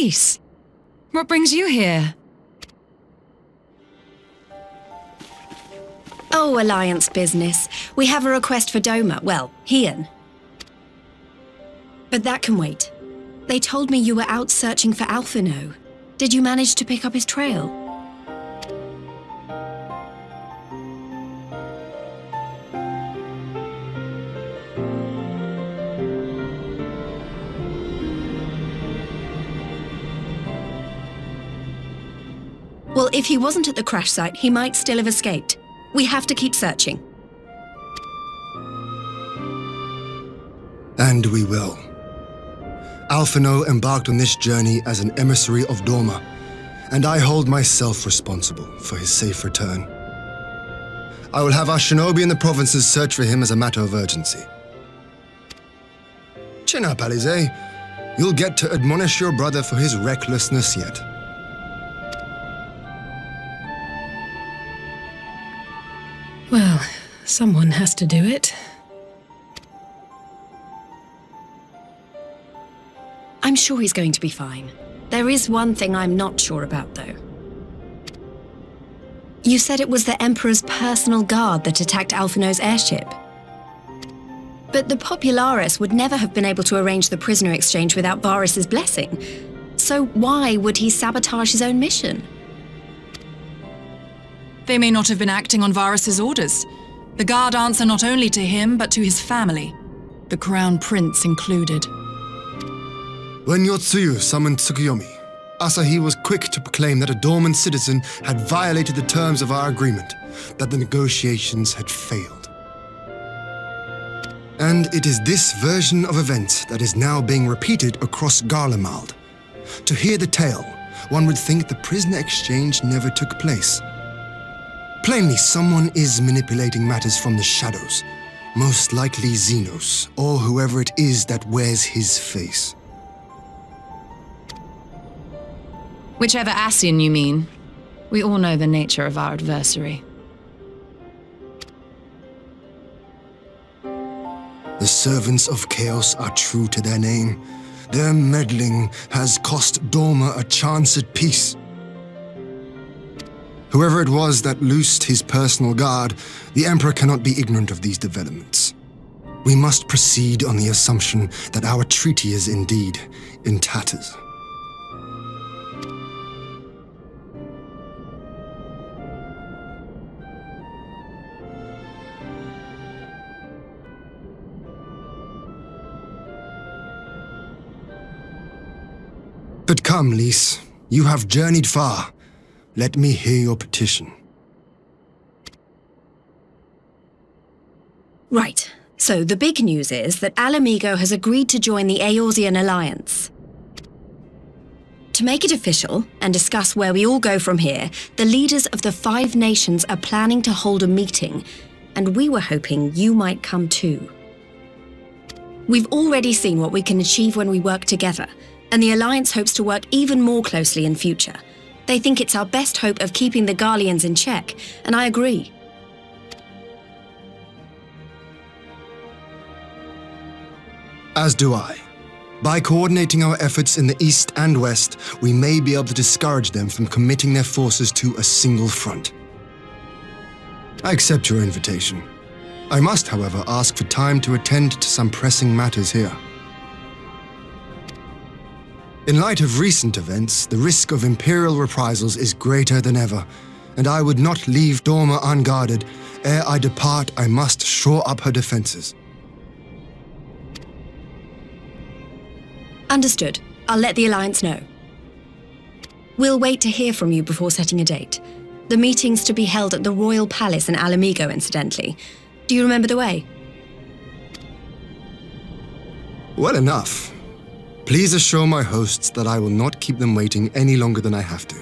Lise, what brings you here? Oh, Alliance business. We have a request for Doma. Well, Hien. But that can wait. They told me you were out searching for Alphino. Did you manage to pick up his trail? Well, if he wasn't at the crash site, he might still have escaped. We have to keep searching. And we will. Alphino embarked on this journey as an emissary of Doma, and I hold myself responsible for his safe return. I will have our shinobi in the provinces search for him as a matter of urgency. Chin up, Alize. You'll get to admonish your brother for his recklessness yet. Well, someone has to do it. I'm sure he's going to be fine. There is one thing I'm not sure about, though. You said it was the Emperor's personal guard that attacked Alphino's airship. But the Popularis would never have been able to arrange the prisoner exchange without Varus's blessing. So why would he sabotage his own mission? They may not have been acting on Varus's orders. The guard answer not only to him, but to his family, the Crown Prince included. When Yotsuyu summoned Tsukuyomi, Asahi was quick to proclaim that a dormant citizen had violated the terms of our agreement, that the negotiations had failed. And it is this version of events that is now being repeated across Garlemald. To hear the tale, one would think the prisoner exchange never took place. Plainly, someone is manipulating matters from the shadows, most likely Xenos, or whoever it is that wears his face. Whichever Ascian you mean. We all know the nature of our adversary. The servants of chaos are true to their name. Their meddling has cost Doma a chance at peace. Whoever it was that loosed his personal guard, the Emperor cannot be ignorant of these developments. We must proceed on the assumption that our treaty is indeed in tatters. But come, Lise, you have journeyed far. Let me hear your petition. Right, so the big news is that Alamigo has agreed to join the Eorzean Alliance. To make it official and discuss where we all go from here, the leaders of the 5 nations are planning to hold a meeting, and we were hoping you might come too. We've already seen what we can achieve when we work together, and the Alliance hopes to work even more closely in future. They think it's our best hope of keeping the Garleans in check, and I agree. As do I. By coordinating our efforts in the east and west, we may be able to discourage them from committing their forces to a single front. I accept your invitation. I must, however, ask for time to attend to some pressing matters here. In light of recent events, the risk of Imperial reprisals is greater than ever, and I would not leave Doma unguarded. Ere I depart, I must shore up her defenses. Understood. I'll let the Alliance know. We'll wait to hear from you before setting a date. The meeting's to be held at the Royal Palace in Alamigo, incidentally. Do you remember the way? Well enough. Please assure my hosts that I will not keep them waiting any longer than I have to.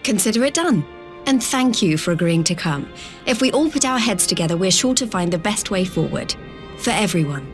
Consider it done. And thank you for agreeing to come. If we all put our heads together, we're sure to find the best way forward. For everyone.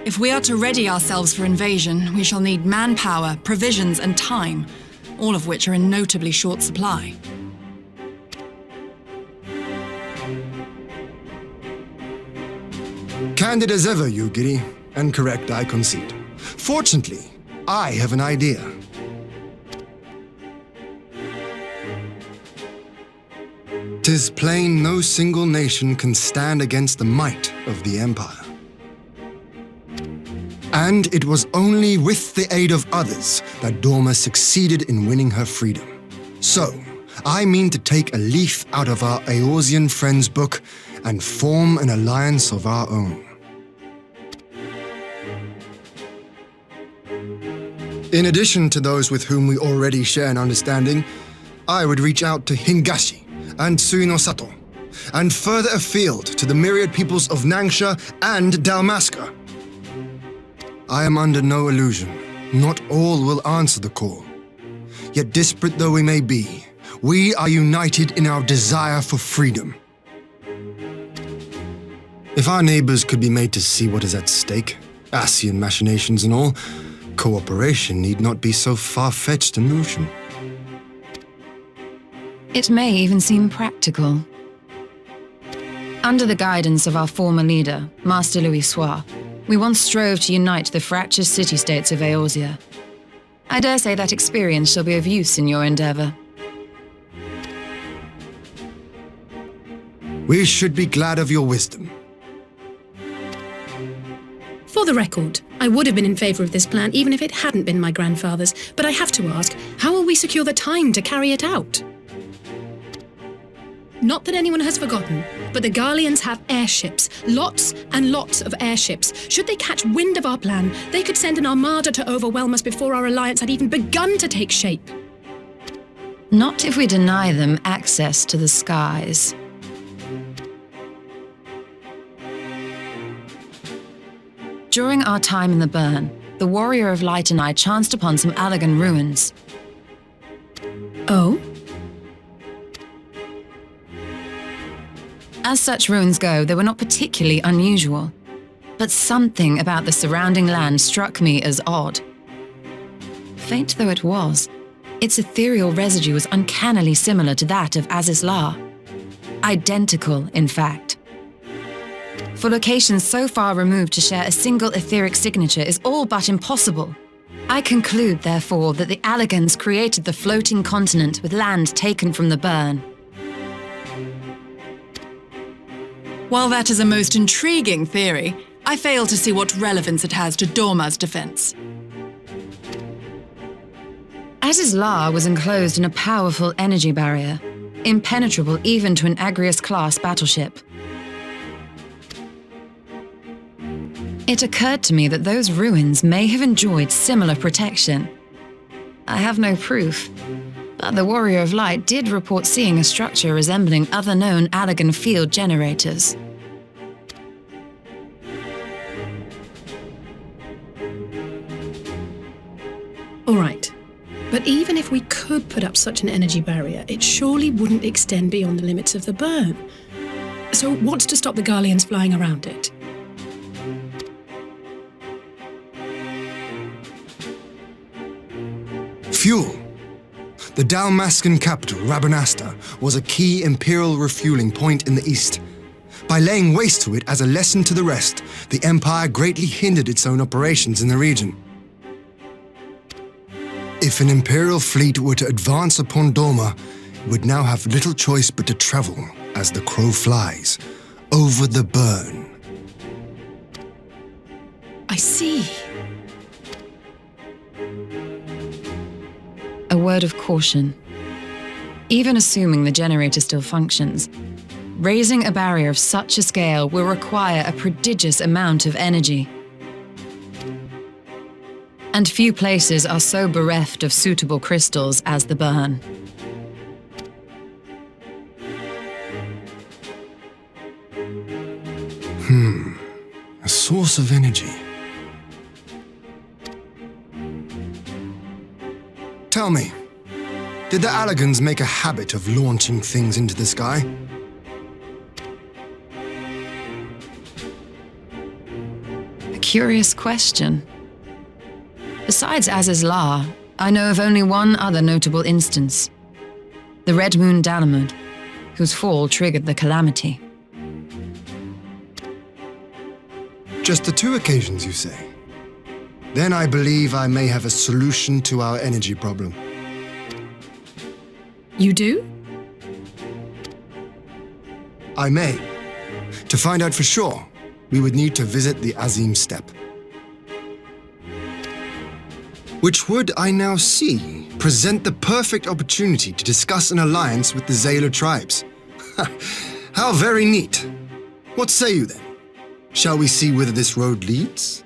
If we are to ready ourselves for invasion, we shall need manpower, provisions, and time, all of which are in notably short supply. Candid as ever, you giddy, and correct, I concede. Fortunately, I have an idea. "'Tis plain no single nation can stand against the might of the Empire. And it was only with the aid of others that Dorma succeeded in winning her freedom. So, I mean to take a leaf out of our Eorzean friends' book and form an alliance of our own. In addition to those with whom we already share an understanding, I would reach out to Hingashi and Suinosato, and further afield to the myriad peoples of Nangsha and Dalmasca. I am under no illusion, not all will answer the call. Yet disparate though we may be, we are united in our desire for freedom. If our neighbors could be made to see what is at stake, Ascian machinations and all, cooperation need not be so far-fetched a notion. It may even seem practical. Under the guidance of our former leader, Master Louis Soir, we once strove to unite the fractious city-states of Eorzea. I dare say that experience shall be of use in your endeavor. We should be glad of your wisdom. For the record, I would have been in favor of this plan even if it hadn't been my grandfather's, but I have to ask, how will we secure the time to carry it out? Not that anyone has forgotten, but the Garleans have airships, lots and lots of airships. Should they catch wind of our plan, they could send an armada to overwhelm us before our alliance had even begun to take shape. Not if we deny them access to the skies. During our time in the Burn, the Warrior of Light and I chanced upon some Allagan ruins. Oh? As such ruins go, they were not particularly unusual, but something about the surrounding land struck me as odd. Faint though it was, its ethereal residue was uncannily similar to that of Azizlar. Identical, in fact. For locations so far removed to share a single etheric signature is all but impossible. I conclude, therefore, that the Allagans created the floating continent with land taken from the Burn. While that is a most intriguing theory, I fail to see what relevance it has to Dorma's defense. Azizlar was enclosed in a powerful energy barrier, impenetrable even to an Agrius-class battleship. It occurred to me that those ruins may have enjoyed similar protection. I have no proof, but the Warrior of Light did report seeing a structure resembling other known Allagan field generators. All right. But even if we could put up such an energy barrier, it surely wouldn't extend beyond the limits of the Burn. So what's to stop the Garleans flying around it? Fuel. The Dalmascan capital, Rabanasta, was a key imperial refueling point in the east. By laying waste to it as a lesson to the rest, the Empire greatly hindered its own operations in the region. If an imperial fleet were to advance upon Dorma, it would now have little choice but to travel, as the crow flies, over the Burn. I see. A word of caution. Even assuming the generator still functions, raising a barrier of such a scale will require a prodigious amount of energy. And few places are so bereft of suitable crystals as the Burn. A source of energy. Tell me, did the Allagans make a habit of launching things into the sky? A curious question. Besides Az's La, I know of only one other notable instance. The Red Moon Dalamud, whose fall triggered the calamity. Just the 2 occasions, you say? Then I believe I may have a solution to our energy problem. You do? I may. To find out for sure, we would need to visit the Azim Steppe. Which would, I now see, present the perfect opportunity to discuss an alliance with the Zayla tribes. How very neat. What say you then? Shall we see whither this road leads?